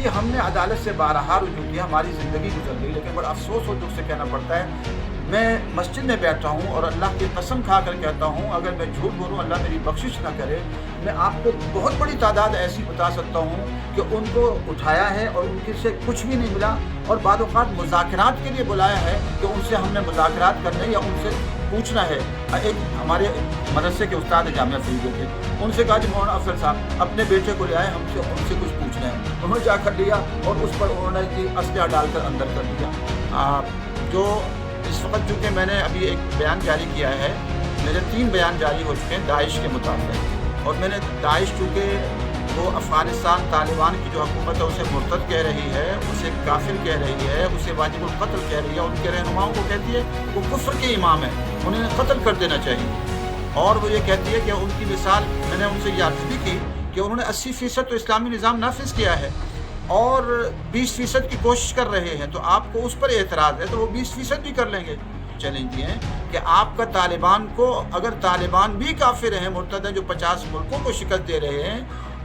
देखिए, हमने अदालत से बारहा रुजू किया, हमारी ज़िंदगी गुजर गई, लेकिन बड़ा अफसोस और दुख से कहना पड़ता है, मैं मस्जिद में बैठा हूँ और अल्लाह की कसम खा कर कहता हूँ, अगर मैं झूठ बोलूँ अल्लाह मेरी बख्शिश ना करे, मैं आपको बहुत बड़ी तादाद ऐसी बता सकता हूँ कि उनको उठाया है और उनके से कुछ भी नहीं मिला, और बाद औक़ात मुज़ाकरात के लिए बुलाया है कि उनसे हमने मुज़ाकरात करने या उनसे पूछना है। एक हमारे मदरसे के उस्ताद जामिया फरीद के, उनसे कहा कि मौलाना अफजल साहब अपने बेटे को ले आए, उनसे कुछ पूछना है। उन्होंने जाकर लिया और उस पर उन्होंने कि असलहा डालकर अंदर कर दिया। जो इस वक्त चूँकि मैंने अभी एक बयान जारी किया है, मेरे 3 बयान जारी हो चुके हैं दाइश के मुताबिक, और मैंने दाइश चूँकि वो अफ़गानिस्तान तालिबान की जो हुकूमत है उसे मुर्तद कह रही है, उसे काफिर कह रही है, उसे वाजिबुल क़त्ल कह रही है, उनके रहनुमाओं को कहती है वो कुफ्र के इमाम है, उन्हें कत्ल कर देना चाहिए। और वो ये कहती है कि उनकी मिसाल, मैंने उनसे ये अर्ज़ भी की कि उन्होंने 80% तो इस्लामी निज़ाम नाफिज किया है और 20% की कोशिश कर रहे हैं, तो आपको उस पर एतराज़ है तो वो 20% भी कर लेंगे। चैलेंज दिए हैं कि आपका तालिबान को, अगर तालिबान भी काफिर हैं, मुर्तद हैं, जो 50 मुल्कों को शिकस्त दे रहे हैं,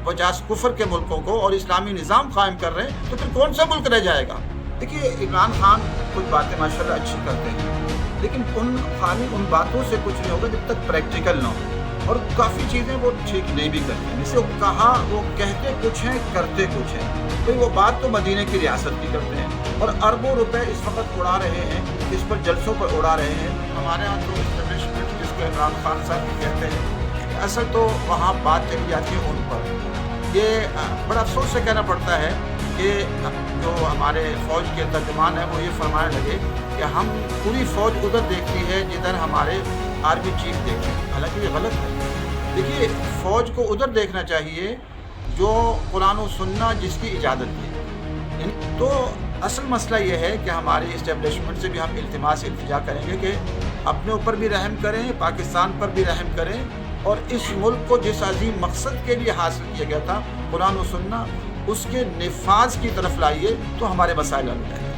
50 कुफ्र के मुल्कों को, और इस्लामी निज़ाम कायम कर रहे हैं, तो फिर कौन सा मुल्क रह जाएगा। देखिए, इमरान खान कुछ बातें माशाल्लाह अच्छी करते हैं, लेकिन खाली उन बातों से कुछ नहीं होगा जब तक प्रैक्टिकल ना हो, और काफ़ी चीज़ें वो ठीक नहीं भी करते हैं। जैसे कहा, वो कहते कुछ हैं करते कुछ हैं। तो वो बात तो मदीने की रियासत की करते हैं और अरबों रुपए इस वक्त उड़ा रहे हैं, इस पर जलसों पर उड़ा रहे हैं। हमारे यहाँ तो इस्टेब्लिशमेंट जिसको इमरान खान साहब भी कहते हैं, असल तो वहाँ बात चली जाती है उन पर। ये बड़ा अफसोस से कहना पड़ता है कि जो हमारे फ़ौज के तर्जुमान हैं वो ये फरमाने लगे कि हम पूरी फ़ौज उधर देखती है जिधर हमारे आर्मी चीफ देखते हैं, हालांकि ये गलत है। देखिए, फ़ौज को उधर देखना चाहिए जो कुरान और सुन्ना जिसकी इजाज़त है। तो असल मसला ये है कि हमारे इस्टेब्लिशमेंट से भी हम इल्तिजा करेंगे कि अपने ऊपर भी रहम करें, पाकिस्तान पर भी रहम करें, और इस मुल्क को जिस अजीम मकसद के लिए हासिल किया गया था, कुरान और सुन्ना, उसके निफाज की तरफ लाइए तो हमारे मसाइल हल हो जाएंगे।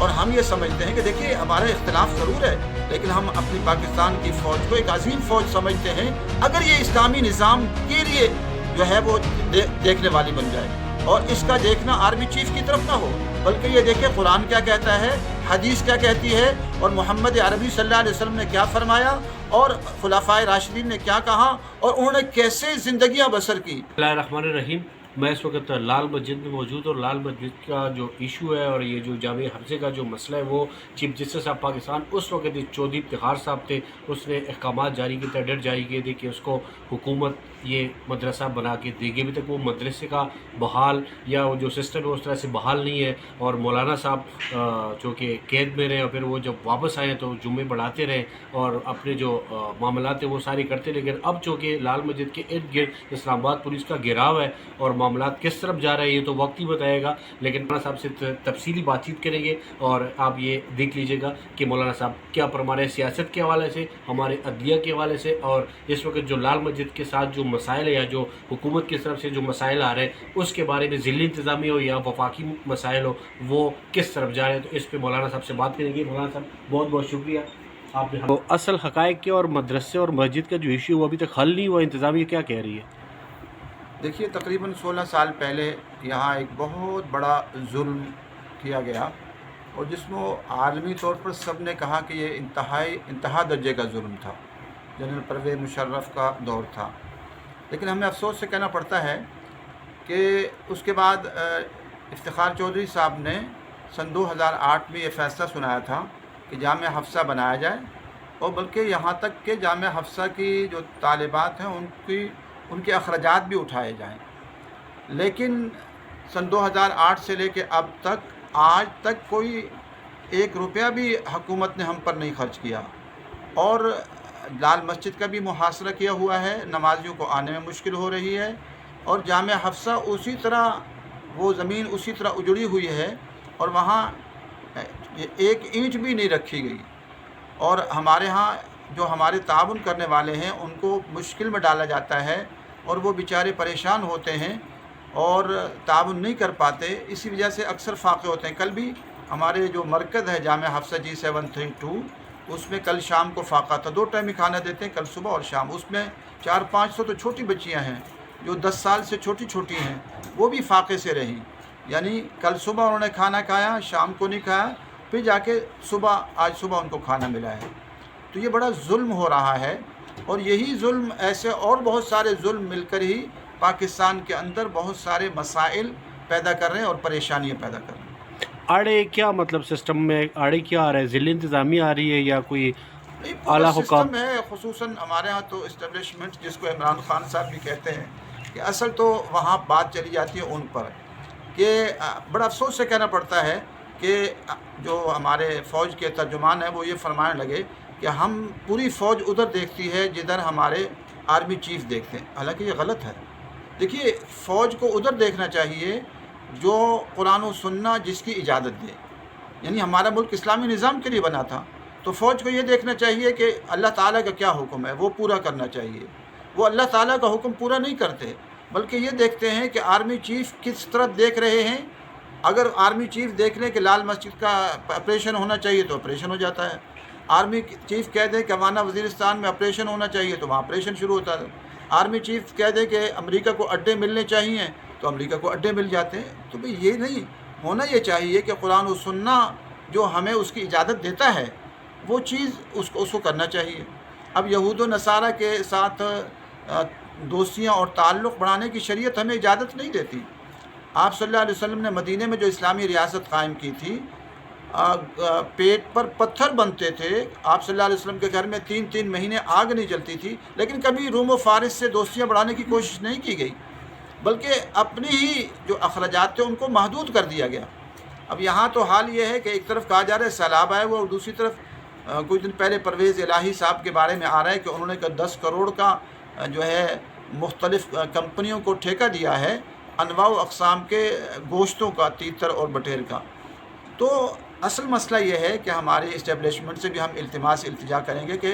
और हम ये समझते हैं कि देखिए, हमारा इख्तिलाफ ज़रूर है, लेकिन हम अपनी पाकिस्तान की फ़ौज को एक अजीम फ़ौज समझते हैं, अगर ये इस्लामी निज़ाम के लिए जो है वो देखने वाली बन जाए, और इसका देखना आर्मी चीफ की तरफ ना हो, बल्कि ये देखे कुरान क्या कहता है, हदीस क्या कहती है, और मोहम्मद अरबी सल्लल्लाहु अलैहि वसल्लम ने क्या फरमाया, और खुलाफाए राशिदीन ने क्या कहा, और उन्होंने कैसे ज़िंदगियाँ बसर की। बिस्मिल्लाहिर्रहमानिर्रहीम। मैं इस वक्त लाल मस्जिद में मौजूद, और लाल मस्जिद का जो इशू है और ये जो जामिया हफ्ज़े का जो मसला है, वो चीफ जस्टिस ऑफ पाकिस्तान उस वक्त चौधरी इफ्तिखार साहब थे, उसने अहकाम जारी किए थे, डेट जारी किए थे कि उसको हुकूमत ये मदरसा बना के देगी। अभी तक वो मदरसे का बहाल या वो जो सिस्टम है उस तरह से बहाल नहीं है, और मौलाना साहब जो कि कैद में रहे, और फिर वो जब वापस आए तो जुम्मे बढ़ाते रहे और अपने जो मामलात थे वो सारी करते, लेकिन अब चूँकि लाल मस्जिद के इर्द गिर्द इस्लामाबाद पुलिस का घेराव है और मामलात किस तरफ जा रहे हैं ये तो वक्त ही बताएगा, लेकिन मौलाना साहब से तफसीली बातचीत करेंगे। और आप ये देख लीजिएगा कि मौलाना साहब क्या फरमा रहे हैं सियासत के हवाले से, हमारे अदलिया के हवाले से, और इस वक्त जो लाल मस्जिद के साथ जो मसाइल है या जो हुकूमत की तरफ से जो मसाइल आ रहे हैं उसके बारे में, ज़िली इंतज़ामी हो या वफाकी मसाइल हो, वो किस तरफ जा रहे हैं, तो इस पर मौलाना साहब से बात करेंगे। मौलाना साहब बहुत बहुत शुक्रिया आपने। तो असल हक़ाइक़ के और मदरसे और मस्जिद का जो इशू वो अभी तक हल नहीं हुआ, इंतज़ामिया क्या कह रही है? देखिए, तकरीबन 16 साल पहले यहाँ एक बहुत बड़ा जुल्म किया गया, और जिसमें आलमी तौर पर सब ने कहा कि ये इंतहा दर्जे का जुल्म था। जनरल परवेज़ मुशर्रफ का दौर था, लेकिन हमें अफसोस से कहना पड़ता है कि उसके बाद इफ्तिखार चौधरी साहब ने सन 2008 में ये फ़ैसला सुनाया था कि जामिया हफ्सा बनाया जाए, और बल्कि यहाँ तक कि जामिया हफ्सा की जो तालिबात हैं उनके अखराजात भी उठाए जाएं। लेकिन सन 2008 से लेके अब तक, आज तक कोई 1 रुपया भी हुकूमत ने हम पर नहीं खर्च किया, और लाल मस्जिद का भी मुहासरा किया हुआ है, नमाजियों को आने में मुश्किल हो रही है, और जामिया हफ्सा उसी तरह, वो ज़मीन उसी तरह उजड़ी हुई है, और वहाँ 1 ईंट भी नहीं रखी गई। और हमारे यहाँ जो हमारे ताउन करने वाले हैं उनको मुश्किल में डाला जाता है, और वो बेचारे परेशान होते हैं और ताउन नहीं कर पाते, इसी वजह से अक्सर फाक़े होते हैं। कल भी हमारे जो मरकज़ है जामिया हफ्सा G732, उसमें कल शाम को फ़ाक़ा था। 2 टाइम ही खाना देते हैं, कल सुबह और शाम। उसमें 400-500 तो छोटी बच्चियां हैं जो 10 साल से छोटी हैं, वो भी फ़ाक़े से रहीं। यानी कल सुबह उन्होंने खाना खाया, शाम को नहीं खाया, फिर जाके आज सुबह उनको खाना मिला है। तो ये बड़ा जुल्म हो रहा है, और यही जुल्म ऐसे और बहुत सारे जुल्म मिलकर ही पाकिस्तान के अंदर बहुत सारे मसाइल पैदा कर रहे हैं और परेशानियां पैदा कर रहे हैं। आड़े क्या मतलब सिस्टम में आड़े क्या आ रहा है? ज़िली इंतज़ामी आ रही है या कोई नहीं, पूरा आला हुकाम? सिस्टम है, खुसूसन हमारे यहाँ तो इस्टेब्लिशमेंट जिसको इमरान खान साहब भी कहते हैं, कि असल तो वहाँ बात चली जाती है उन पर कि बड़ा अफसोस से कहना पड़ता है कि जो हमारे फ़ौज के तर्जुमान हैं वो ये फरमाने लगे कि हम पूरी फ़ौज उधर देखती है जिधर हमारे आर्मी चीफ देखते हैं। हालांकि ये गलत है। देखिए, फ़ौज को उधर देखना चाहिए जो कुरान और सुन्ना जिसकी इजाज़त दे। यानी हमारा मुल्क इस्लामी निज़ाम के लिए बना था, तो फ़ौज को ये देखना चाहिए कि अल्लाह ताला का क्या हुक्म है वो पूरा करना चाहिए। वो अल्लाह ताला का हुक्म पूरा नहीं करते, बल्कि ये देखते हैं कि आर्मी चीफ़ किस तरफ देख रहे हैं। अगर आर्मी चीफ़ देख लें कि लाल मस्जिद का ऑपरेशन होना चाहिए तो ऑपरेशन हो जाता है। आर्मी चीफ़ कह दे कि अवाना वज़ीरिस्तान में ऑपरेशन होना चाहिए तो वहाँ ऑपरेशन शुरू होता है। आर्मी चीफ़ कह दे कि अमेरिका को अड्डे मिलने चाहिए तो अमेरिका को अड्डे मिल जाते हैं। तो भाई ये नहीं होना, ये चाहिए कि कुरान और सुन्ना जो हमें उसकी इजाज़त देता है वो चीज़ उसको करना चाहिए। अब यहूद व नसारा के साथ दोस्तियाँ और ताल्लुक़ बढ़ाने की शरीयत हमें इजाज़त नहीं देती। आप सल्लल्लाहु अलैहि वसल्लम ने मदीने में जो इस्लामी रियासत कायम की थी, पेट पर पत्थर बनते थे। आप सल्लल्लाहु अलैहि वसल्लम के घर में 3-3 महीने आग नहीं जलती थी, लेकिन कभी रूम व फारिस से दोस्तियाँ बढ़ाने की कोशिश नहीं की गई, बल्कि अपनी ही जो अखराजात थे उनको महदूद कर दिया गया। अब यहाँ तो हाल ये है कि एक तरफ कहा जा रहा है सैलाब आए हुआ, और दूसरी तरफ कुछ दिन पहले परवेज़ इलाही साहब के बारे में आ रहा है कि उन्होंने 10 करोड़ का जो है मुख्तलिफ़ कंपनियों को ठेका दिया है अनवा व अक़साम के गोश्तों का, तीतर और बटेर का। तो असल मसला ये है कि हमारे इस्टेब्लिशमेंट से भी हम इल्तिजा करेंगे कि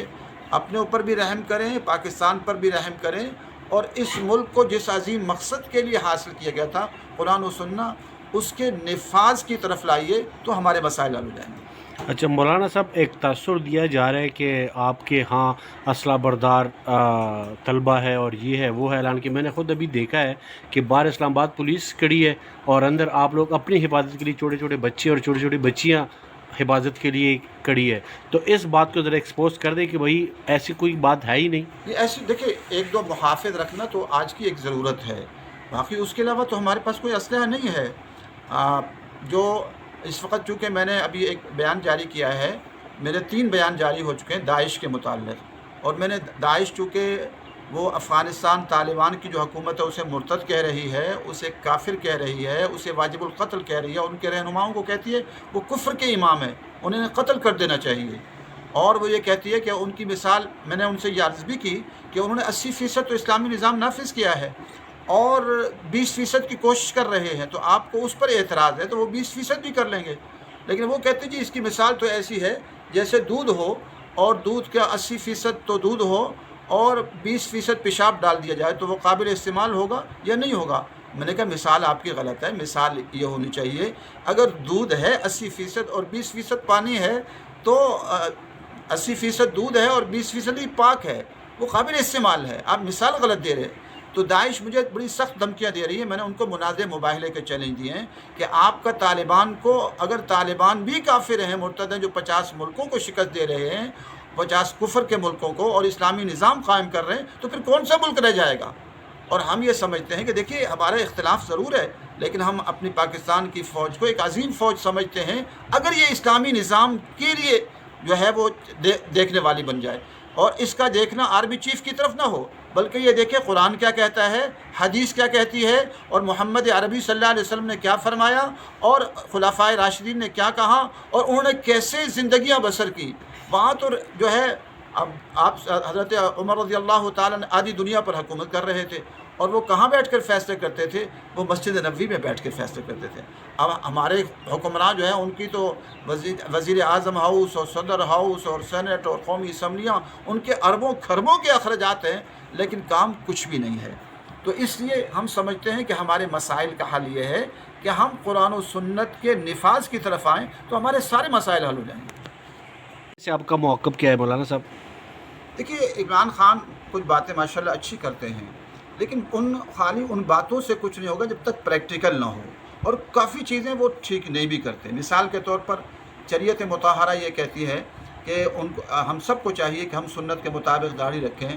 अपने ऊपर भी रहम करें, पाकिस्तान पर भी रहम करें, और इस मुल्क को जिस अजीम मकसद के लिए हासिल किया गया था कुरान और सुन्ना, उसके निफाज की तरफ लाइए तो हमारे मसाइल हल हो जाएंगे। अच्छा मौलाना साहब, एक तासुर दिया जा रहा है कि आपके यहाँ असला बरदार तलबा है और ये है वो है, ऐलान कि मैंने ख़ुद अभी देखा है कि बाहर इस्लामाबाद पुलिस खड़ी है और अंदर आप लोग अपनी हिफाजत के लिए छोटे छोटे बच्चे और छोटी छोटी बच्चियाँ हिफाजत के लिए खड़ी है। तो इस बात को ज़रा एक्सपोज कर दें कि भाई ऐसी कोई बात है ही नहीं। ये ऐसी देखिए, 1-2 मुहाफ़िज़ रखना तो आज की एक ज़रूरत है, बाकी उसके अलावा तो हमारे पास कोई असलहा नहीं है। जो इस वक्त चूँकि मैंने अभी एक बयान जारी किया है, मेरे 3 बयान जारी हो चुके हैं दाइश के मुताल्लिक़, और मैंने दाइश चूँकि वो अफ़गानिस्तान तालिबान की जो हुकूमत है उसे मुर्तद कह रही है, उसे काफिर कह रही है, उसे वाजिबुल क़त्ल कह रही है, उनके रहनुमाओं को कहती है वो कुफ्र के इमाम है, उन्हें कत्ल कर देना चाहिए। और वो ये कहती है कि उनकी मिसाल, मैंने उनसे ये अर्ज़ भी की कि उन्होंने 80% तो इस्लामी निज़ाम नाफिज़ किया है और 20% की कोशिश कर रहे हैं, तो आपको उस पर एतराज़ है तो वो 20% भी कर लेंगे। लेकिन वो कहते हैं जी इसकी मिसाल तो ऐसी है जैसे दूध हो और दूध का 80% तो दूध हो और 20% पेशाब डाल दिया जाए तो वो काबिल इस्तेमाल होगा या नहीं होगा। मैंने कहा मिसाल आपकी गलत है, मिसाल ये होनी चाहिए अगर दूध है 80% और 20% पानी है तो 80% दूध है और 20% ही पाक है, वो काबिल इस्तेमाल है, आप मिसाल गलत दे रहे हैं। तो दाइश मुझे बड़ी सख्त धमकियाँ दे रही है। मैंने उनको मुनाज़े मुबाहले के चैलेंज दिए हैं कि आपका तालिबान को, अगर तालिबान भी काफिर हैं, मुर्तद हैं, जो 50 मुल्कों को शिकस्त दे रहे हैं, 50 कुफर के मुल्कों को, और इस्लामी निज़ाम कायम कर रहे हैं, तो फिर कौन सा मुल्क रह जाएगा। और हम ये समझते हैं कि देखिए हमारा इख्तिलाफ ज़रूर है, लेकिन हम अपनी पाकिस्तान की फ़ौज को एक अजीम फ़ौज समझते हैं अगर ये इस्लामी निज़ाम के लिए जो है वो देखने वाली बन जाए, और इसका देखना आर्मी चीफ़ की तरफ ना हो, बल्कि ये देखें कुरान क्या कहता है, हदीस क्या कहती है, और मोहम्मद अरबी सल्लल्लाहु अलैहि वसल्लम ने क्या फरमाया, और खुलाफाए राशिदीन ने क्या कहा, और उन्होंने कैसे ज़िंदगियाँ बसर की। वहाँ तो जो है अब आप हज़रत उमर रज़ियल्लाहु ताला अन्हु आधी दुनिया पर हुकूमत कर रहे थे, और वो कहाँ बैठकर फ़ैसले करते थे, वो मस्जिद नबवी में बैठ कर फ़ैसले करते थे। अब हमारे हुक्मरान जो हैं उनकी तो वज़ीर आज़म हाउस और सदर हाउस और सेनेट और कौमी असम्बलियाँ, उनके अरबों खरबों के अखराजात हैं, लेकिन काम कुछ भी नहीं है। तो इसलिए हम समझते हैं कि हमारे मसाइल का हल ये है कि हम कुरान और सुन्नत के निफाज की तरफ आएँ तो हमारे सारे मसाइल हल हो जाएंगे। से आपका मौक़िफ़ क्या है मौलाना साहब? देखिए, इमरान खान कुछ बातें माशाल्लाह अच्छी करते हैं, लेकिन उन बातों से कुछ नहीं होगा जब तक प्रैक्टिकल ना हो। اور کافی چیزیں وہ ٹھیک نہیں بھی کرتے. مثال کے طور پر شریعت مطہرہ یہ کہتی ہے کہ ہم سب کو چاہیے کہ ہم سنت کے مطابق داڑھی رکھیں،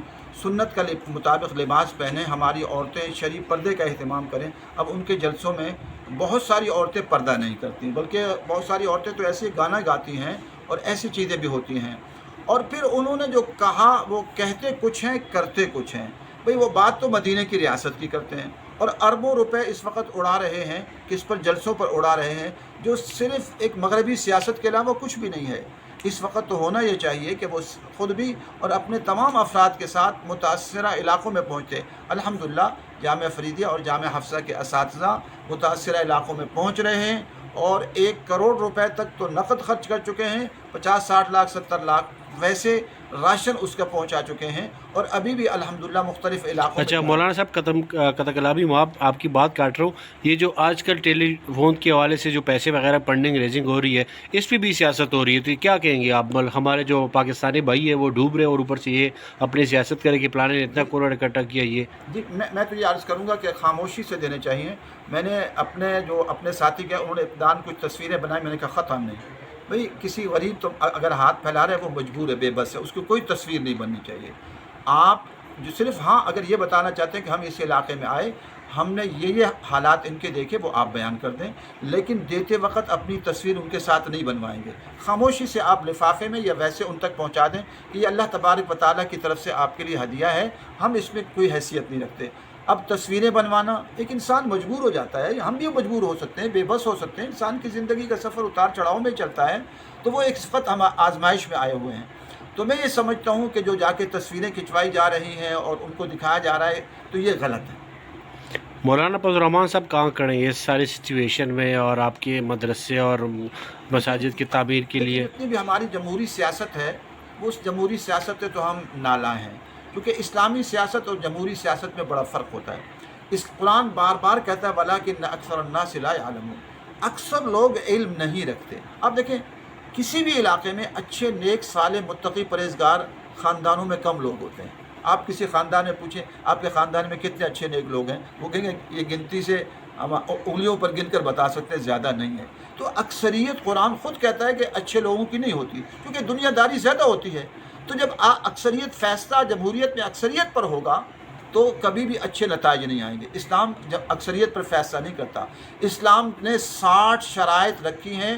سنت کا مطابق لباس پہنیں، ہماری عورتیں شرعی پردے کا اہتمام کریں. اب ان کے جلسوں میں بہت ساری عورتیں پردہ نہیں کرتی، بلکہ بہت ساری عورتیں تو ایسے گانا گاتی ہیں اور ایسی چیزیں بھی ہوتی ہیں. اور پھر انہوں نے جو کہا وہ کہتے کچھ ہیں کرتے کچھ ہیں. بھئی وہ بات تو مدینہ کی ریاست کی کرتے ہیں اور اربوں روپے اس وقت اڑا رہے ہیں، کس پر جلسوں پر اڑا رہے ہیں، جو صرف ایک مغربی سیاست کے علاوہ کچھ بھی نہیں ہے. اس وقت تو ہونا یہ چاہیے کہ وہ خود بھی اور اپنے تمام افراد کے ساتھ متاثرہ علاقوں میں پہنچے. الحمدللہ جامعہ فریدیہ اور جامعہ حفصہ کے اساتذہ متاثرہ علاقوں میں پہنچ رہے ہیں اور 1 کروڑ روپے تک تو نقد خرچ کر چکے ہیں، 50 60 لاکھ 70 لاکھ ویسے راشن اس کا پہنچا چکے ہیں، اور ابھی بھی الحمدللہ مختلف علاقوں اچھا میں. مولانا صاحب قطع کلامی آپ کی بات کاٹ رہا ہوں، یہ جو آج کل ٹیلی فون کے حوالے سے جو پیسے وغیرہ فنڈنگ ریزنگ ہو رہی ہے، اس پہ بھی سیاست ہو رہی ہے، تو کیا کہیں گے آپ؟ ہمارے جو پاکستانی بھائی ہیں وہ ڈوب رہے ہیں اور اوپر سے یہ اپنی سیاست کرے کہ پلانے نے اتنا کروڑ اکٹھا کیا. یہ جی میں تو یہ عرض کروں گا کہ خاموشی سے دینے چاہیے. میں نے اپنے ساتھی کے انہوں نے ابتداً کچھ تصویریں بنائی، میں نے کہا خطا نہیں. بھئی کسی غریب تو اگر ہاتھ پھیلا رہے وہ مجبور ہے، بے بس ہے، اس کو کوئی تصویر نہیں بننی چاہیے. آپ جو صرف اگر یہ بتانا چاہتے ہیں کہ ہم اس علاقے میں آئے، ہم نے یہ حالات ان کے دیکھے، وہ آپ بیان کر دیں، لیکن دیتے وقت اپنی تصویر ان کے ساتھ نہیں بنوائیں گے. خاموشی سے آپ لفافے میں یا ویسے ان تک پہنچا دیں کہ یہ اللہ تبارک و تعالیٰ کی طرف سے آپ کے لیے ہدیہ ہے، ہم اس میں کوئی حیثیت نہیں رکھتے. اب تصویریں بنوانا، ایک انسان مجبور ہو جاتا ہے، ہم بھی مجبور ہو سکتے ہیں، بے بس ہو سکتے ہیں. انسان کی زندگی کا سفر اتار چڑھاؤ میں چلتا ہے، تو وہ ایک صفت ہم آزمائش میں آئے ہوئے ہیں. تو میں یہ سمجھتا ہوں کہ جو جا کے تصویریں کھنچوائی جا رہی ہیں اور ان کو دکھایا جا رہا ہے تو یہ غلط ہے. مولانا فضل الرحمان صاحب کہاں کھڑے ہیں اس ساری سچویشن میں، اور آپ کے مدرسے اور مساجد کی تعمیر کے لیے؟ جتنی بھی ہماری جمہوری سیاست ہے، وہ اس جمہوری سیاست سے تو ہم نالاں ہیں، کیونکہ اسلامی سیاست اور جمہوری سیاست میں بڑا فرق ہوتا ہے. اس قرآن بار بار کہتا ہے وَلَٰكِنَّ أَكْثَرَ النَّاسِ لَا يَعْلَمُونَ، اکثر لوگ علم نہیں رکھتے. اب دیکھیں کسی بھی علاقے میں اچھے نیک صالح متقی پرہیزگار خاندانوں میں کم لوگ ہوتے ہیں. آپ کسی خاندان میں پوچھیں آپ کے خاندان میں کتنے اچھے نیک لوگ ہیں، وہ کہیں گے یہ گنتی سے انگلیوں پر گن کر بتا سکتے ہیں، زیادہ نہیں ہے. تو اکثریت قرآن خود کہتا ہے کہ اچھے لوگوں کی نہیں ہوتی، کیونکہ دنیا داری زیادہ ہوتی ہے. تو جب اکثریت فیصلہ جمہوریت میں اکثریت پر ہوگا تو کبھی بھی اچھے نتائج نہیں آئیں گے. اسلام جب اکثریت پر فیصلہ نہیں کرتا، اسلام نے 60 شرائط رکھی ہیں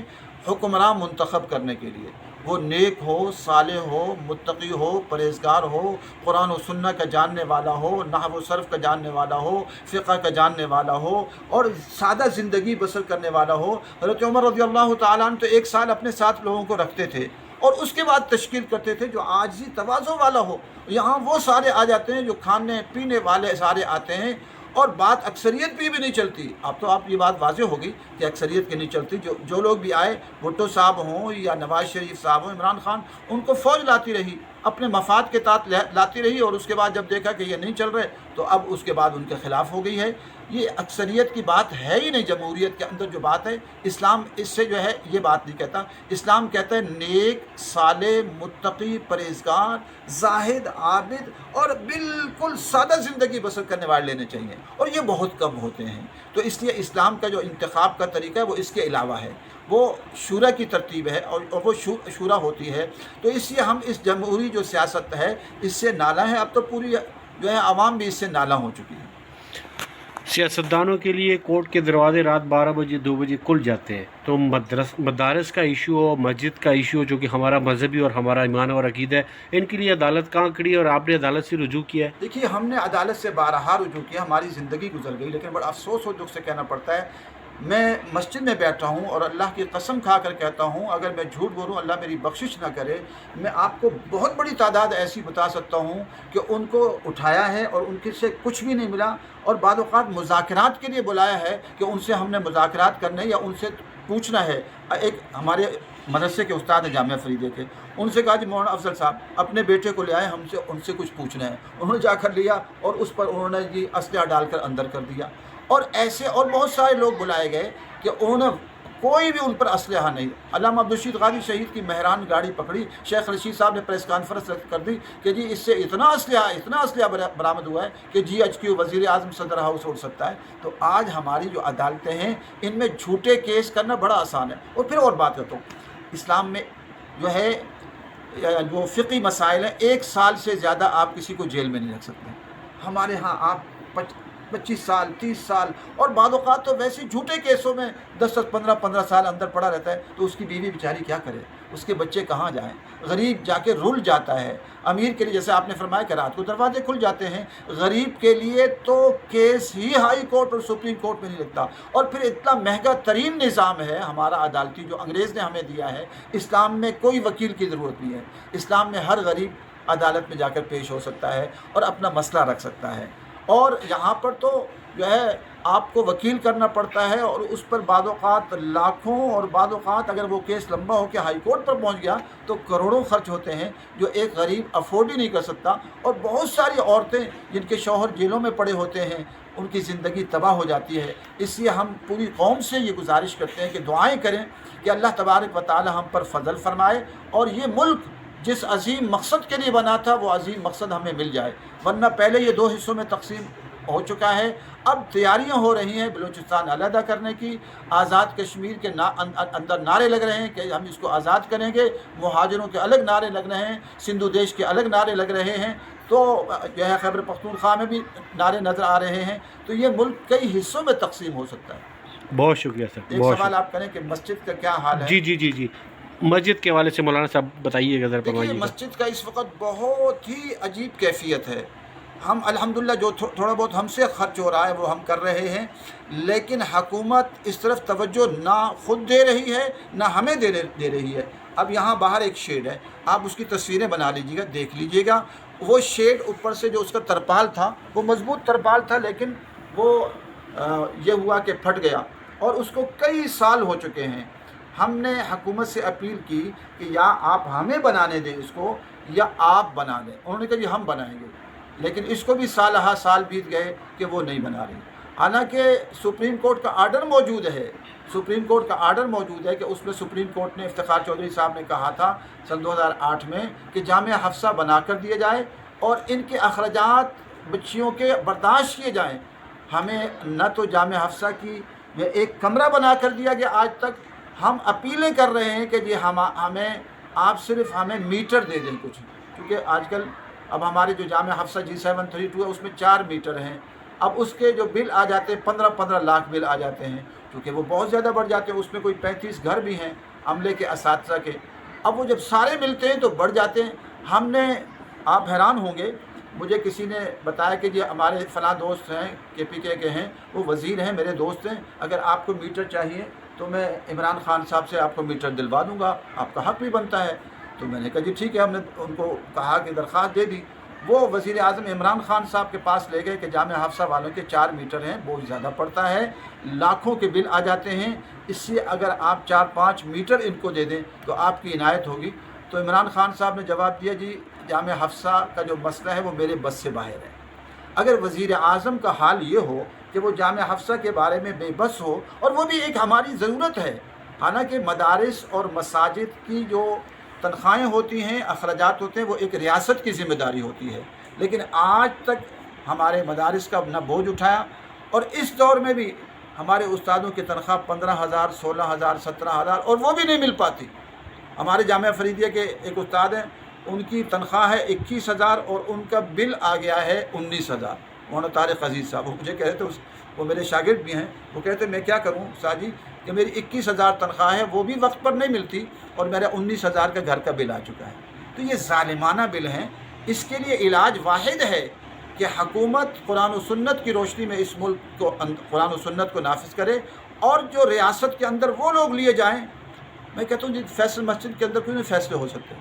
حکمراں منتخب کرنے کے لیے. وہ نیک ہو، صالح ہو، متقی ہو، پرہیزگار ہو، قرآن و سنت کا جاننے والا ہو، نحو و صرف کا جاننے والا ہو، فقہ کا جاننے والا ہو، اور سادہ زندگی بسر کرنے والا ہو. حضرت عمر رضی اللہ تعالیٰ عنہ تو 1 سال اپنے ساتھ لوگوں کو رکھتے تھے اور اس کے بعد تشکیل کرتے تھے جو عاجزی تواضع والا ہو. یہاں وہ سارے آ جاتے ہیں جو کھانے پینے والے سارے آتے ہیں، اور بات اکثریت بھی نہیں چلتی. اب تو آپ یہ بات واضح ہوگی کہ اکثریت کی نہیں چلتی. جو لوگ بھی آئے، بھٹو صاحب ہوں یا نواز شریف صاحب ہوں، عمران خان، ان کو فوج لاتی رہی، اپنے مفاد کے تحت لاتی رہی، اور اس کے بعد جب دیکھا کہ یہ نہیں چل رہے تو اب اس کے بعد ان کے خلاف ہو گئی ہے. یہ اکثریت کی بات ہے ہی نہیں. جمہوریت کے اندر جو بات ہے، اسلام اس سے جو ہے یہ بات نہیں کہتا. اسلام کہتا ہے نیک صالح متقی پرہیزگار زاہد عابد اور بالکل سادہ زندگی بسر کرنے والے لینے چاہیے، اور یہ بہت کم ہوتے ہیں. تو اس لیے اسلام کا جو انتخاب کا طریقہ ہے وہ اس کے علاوہ ہے، وہ شورا کی ترتیب ہے اور وہ شورا ہوتی ہے. تو اس لیے ہم اس جمہوری جو سیاست ہے اس سے نالاں ہیں. اب تو پوری جو ہے عوام بھی اس سے نالاں ہو چکی ہے. سیاستدانوں کے لیے کورٹ کے دروازے رات 12 بجے 2 بجے کھل جاتے ہیں، تو مدارس کا ایشو ہو، مسجد کا ایشو ہو، جو کہ ہمارا مذہبی اور ہمارا ایمان اور عقیدہ ہے، ان کے لیے عدالت کہاں کھڑی ہے اور آپ نے عدالت سے رجوع کیا ہے؟ دیکھیے ہم نے عدالت سے بارہا رجوع کیا، ہماری زندگی گزر گئی، لیکن بڑا افسوس و دکھ سے کہنا پڑتا ہے میں مسجد میں بیٹھا ہوں اور اللہ کی قسم کھا کر کہتا ہوں، اگر میں جھوٹ بولوں اللہ میری بخشش نہ کرے، میں آپ کو بہت بڑی تعداد ایسی بتا سکتا ہوں کہ ان کو اٹھایا ہے اور ان کے سے کچھ بھی نہیں ملا، اور بعض اوقات مذاکرات کے لیے بلایا ہے کہ ان سے ہم نے مذاکرات کرنے یا ان سے پوچھنا ہے. ایک ہمارے مدرسے کے استاد ہیں جامعہ فریدیہ کے، ان سے کہا جی مولانا افضل صاحب اپنے بیٹے کو لے آئے، ان سے کچھ پوچھنا ہے. انہوں نے جا کر لیا اور اس پر انہوں نے جی اسلحہ ڈال کر اندر کر دیا. اور ایسے اور بہت سارے لوگ بلائے گئے کہ انہوں نے कोई भी उन पर असलहा नहीं। अल्लामा अब्दुल रशीद गाजी शहीद की मेहरान गाड़ी पकड़ी, शेख रशीद साहब ने प्रेस कॉन्फ्रेंस कर दी कि जी इससे इतना असलहा बरामद हुआ है कि GHQ वज़ीर आज़म सदर हाउस उड़ सकता है। तो आज हमारी जो अदालतें हैं इनमें झूठे केस करना बड़ा आसान है। और फिर और बात करता हूँ, इस्लाम में जो है जो फ़िक़ी मसाइल हैं, 1 साल से ज़्यादा आप किसी को जेल में नहीं रख सकते। हमारे यहाँ आप 25 साल 30 साल, और बाद औक़ात तो वैसे झूठे केसों में 10 15 साल अंदर पड़ा रहता है। तो उसकी बीवी बेचारी क्या करे, उसके बच्चे कहाँ जाएं? गरीब जाके रुल जाता है। अमीर के लिए जैसे आपने फरमाया कि रात को दरवाजे खुल जाते हैं, गरीब के लिए तो केस ही हाई कोर्ट और सुप्रीम कोर्ट में नहीं लगता। और फिर इतना महंगा तरीन निज़ाम है हमारा अदालती जो अंग्रेज़ ने हमें दिया है। इस्लाम में कोई वकील की ज़रूरत नहीं है। इस्लाम में हर गरीब अदालत में जाकर पेश हो सकता है और अपना मसला रख सकता है। और यहाँ पर तो जो है आपको वकील करना पड़ता है, और उस पर बाद औक़ात लाखों, और बाद औक़ात अगर वो केस लंबा हो के हाई कोर्ट पर पहुँच गया तो करोड़ों खर्च होते हैं जो एक गरीब अफोर्ड ही नहीं कर सकता। और बहुत सारी औरतें जिनके शौहर जेलों में पड़े होते हैं, उनकी ज़िंदगी तबाह हो जाती है। इसलिए हम पूरी कौम से ये गुजारिश करते हैं कि दुआएँ करें कि अल्लाह तबारक व तआला हम पर फ़ज़ल फ़रमाए और ये मुल्क जिस अजीम मकसद के लिए बना था वो अजीम मकसद हमें मिल जाए। वरना पहले ये 2 हिस्सों में तकसीम हो चुका है। अब तैयारियां हो रही हैं बलूचिस्तान अलहदा करने की। आज़ाद कश्मीर के अंदर नारे लग रहे हैं कि हम इसको आज़ाद करेंगे। मुहाजिरों के अलग नारे लग रहे हैं, सिंधु देश के अलग नारे लग रहे हैं। तो जो है खैबर पख्तूनख्वा में भी नारे नज़र आ रहे हैं। तो ये मुल्क कई हिस्सों में तकसीम हो सकता है। बहुत शुक्रिया सर। एक सवाल आप करें कि मस्जिद का क्या हाल है? जी, मस्जिद के हवाले से मौलाना साहब बताइएगा ज़रा। देखिए, मस्जिद का इस वक्त बहुत ही अजीब कैफियत है। हम अल्हम्दुलिल्लाह जो थोड़ा बहुत हमसे ख़र्च हो रहा है वो हम कर रहे हैं, लेकिन हुकूमत इस तरफ तवज्जो ना खुद दे रही है ना हमें दे रही है। अब यहाँ बाहर एक शेड है, आप उसकी तस्वीरें बना लीजिएगा, देख लीजिएगा। वो शेड ऊपर से जो उसका तरपाल था वो मजबूत तरपाल था, लेकिन वो ये हुआ कि फट गया और उसको कई साल हो चुके हैं। हमने हुकूमत से अपील की कि या आप हमें बनाने दें इसको या आप बना दें। उन्होंने कहा जी हम बनाएंगे, लेकिन इसको भी साल बीत गए कि वो नहीं बना रही। हालांकि सुप्रीम कोर्ट का आर्डर मौजूद है, सुप्रीम कोर्ट का आर्डर मौजूद है कि उसमें सुप्रीम कोर्ट ने इफ्तिखार चौधरी साहब ने कहा था सन 2008 में कि जामिया हफ्सा बना कर दिए जाए और इनके अखराजात बच्चियों के बर्दाश्त किए जाएँ। हमें न तो जामिया हफ्सा की एक कमरा बना कर दिया गया आज तक। हम अपीलें कर रहे हैं कि जी हमें आप सिर्फ हमें मीटर दे दें कुछ, क्योंकि आजकल अब हमारे जो जामिया हफ्सा G732 है उसमें 4 मीटर हैं। अब उसके जो बिल आ जाते हैं 15-15 लाख बिल आ जाते हैं, क्योंकि वो बहुत ज़्यादा बढ़ जाते हैं। उसमें कोई 35 घर भी हैं अमले के असातिज़ा के। अब वो जब सारे मिलते हैं तो बढ़ जाते हैं। आप हैरान होंगे, मुझे किसी ने बताया कि जी हमारे फ़लाँ दोस्त हैं KPK के हैं, वो वज़ीर हैं, मेरे दोस्त हैं, अगर आपको मीटर चाहिए तो मैं इमरान खान साहब से आपको मीटर दिलवा दूंगा, आपका हक़ भी बनता है। तो मैंने कहा जी ठीक है। हमने उनको कहा कि दरख्वास्त दे दी। वो वज़ीर आज़म इमरान खान साहब के पास ले गए कि जामिया हफ्सा वालों के 4 मीटर हैं, बहुत ज़्यादा पड़ता है, लाखों के बिल आ जाते हैं, इससे अगर आप 4-5 मीटर इनको दे दें तो आपकी इनायत होगी। तो इमरान खान साहब ने जवाब दिया जी जामिया हफ्सा का जो मसला है वो मेरे बस से बाहर है। अगर वज़ीर आज़म का हाल ये हो कि वो जामिया हफ्सा के बारे में बेबस हो, और वो भी एक हमारी ज़रूरत है। हालांकि मदारिस और मसाजिद की जो तनख्वाहें होती हैं, अखराजात होते हैं, वो एक रियासत की ज़िम्मेदारी होती है, लेकिन आज तक हमारे मदारिस का न बोझ उठाया। और इस दौर में भी हमारे उस्तादों की तनख्वाह 15,000, 16,000, 17,000 और वो भी नहीं मिल पाती। हमारे जामिया फरीदिया के एक उस्ताद हैं, उनकी तनख्वाह है 21,000 और उनका बिल आ गया है 19,000। मौलाना तारिक अजीज़ साहब वो मुझे कह रहे थे, वो मेरे शागिर्द भी हैं, वो कहते मैं क्या करूं उस्ताद जी कि मेरी 21,000 तनख्वाह है, वो भी वक्त पर नहीं मिलती और मेरा 19,000 का घर का बिल आ चुका है। तो ये ज़ालिमाना बिल हैं। इसके लिए इलाज वाहिद है कि हुकूमत कुरान और सुन्नत की रोशनी में इस मुल्क को कुरान और सुन्नत को नाफिज करे, और जो रियासत के अंदर वो लोग लिए जाएँ। मैं कहता हूँ जी फैसल मस्जिद के अंदर क्यों नहीं फैसले हो सकते?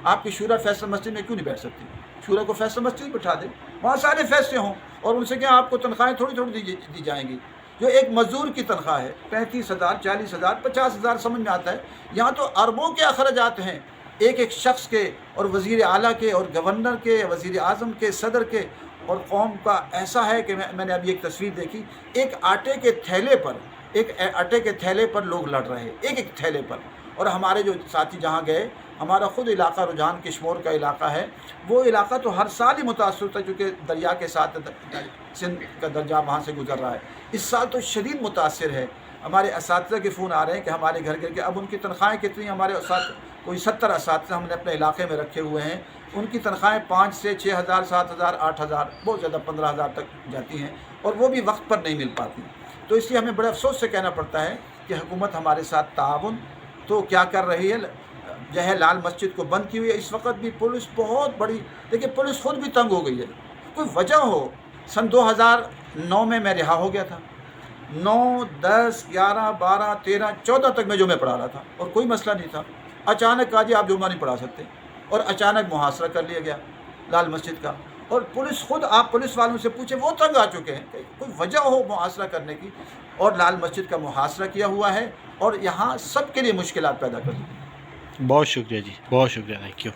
आपकी शूरा फैसल मस्जिद में क्यों नहीं बैठ सकती? शूरा को फैसल मस्जिद बिठा दे, वहाँ सारे फैसले हों, और उनसे क्या आपको तनख्वाहें थोड़ी थोड़ी दी जाएंगी। जो एक मज़दूर की तनख्वाह है 35,000, 40,000, 50,000 समझ में आता है, यहाँ तो अरबों के अखराजात हैं एक एक शख्स के, और वज़ीर आला के, और गवर्नर के, वज़ीर आज़म के, सदर के। और कौम का ऐसा है कि मैंने अभी एक तस्वीर देखी, एक आटे के थैले पर ایک آٹے کے تھیلے پر لوگ لڑ رہے، ایک ایک تھیلے پر. اور ہمارے جو ساتھی جہاں گئے، ہمارا خود علاقہ رجحان کشمور کا علاقہ ہے، وہ علاقہ تو ہر سال ہی متاثر تھا کیونکہ دریا کے ساتھ سندھ کا دریا وہاں سے گزر رہا ہے. اس سال تو شدید متاثر ہے. ہمارے اساتذہ کے فون آ رہے ہیں کہ ہمارے گھر کے اب ان کی تنخواہیں کتنی، ہمارے کوئی 70 اساتذہ ہم نے اپنے علاقے میں رکھے ہوئے ہیں، ان کی تنخواہیں 5 سے 6,000 7,000 8,000 بہت زیادہ 15,000 تک جاتی ہیں، اور وہ بھی وقت پر نہیں مل پاتی. تو اس لیے ہمیں بڑے افسوس سے کہنا پڑتا ہے کہ حکومت ہمارے ساتھ تعاون تو کیا کر رہی ہے. جو ہے لال مسجد کو بند کی ہوئی ہے. اس وقت بھی پولیس بہت بڑی، دیکھیے پولیس خود بھی تنگ ہو گئی ہے. کوئی وجہ ہو، سن 2009 میں رہا ہو گیا تھا، 9 10 11 12 13 14 تک میں جمعے پڑھا رہا تھا اور کوئی مسئلہ نہیں تھا. اچانک کہا جی آپ جمعہ نہیں پڑھا سکتے، اور اچانک محاصرہ کر لیا گیا لال مسجد کا. اور پولیس خود، آپ پولیس والوں سے پوچھیں، وہ تنگ آ چکے ہیں کہ کوئی وجہ ہو محاصرہ کرنے کی. اور لال مسجد کا محاصرہ کیا ہوا ہے اور یہاں سب کے لیے مشکلات پیدا کر دی. بہت شکریہ جی، بہت شکریہ، تھینک یو.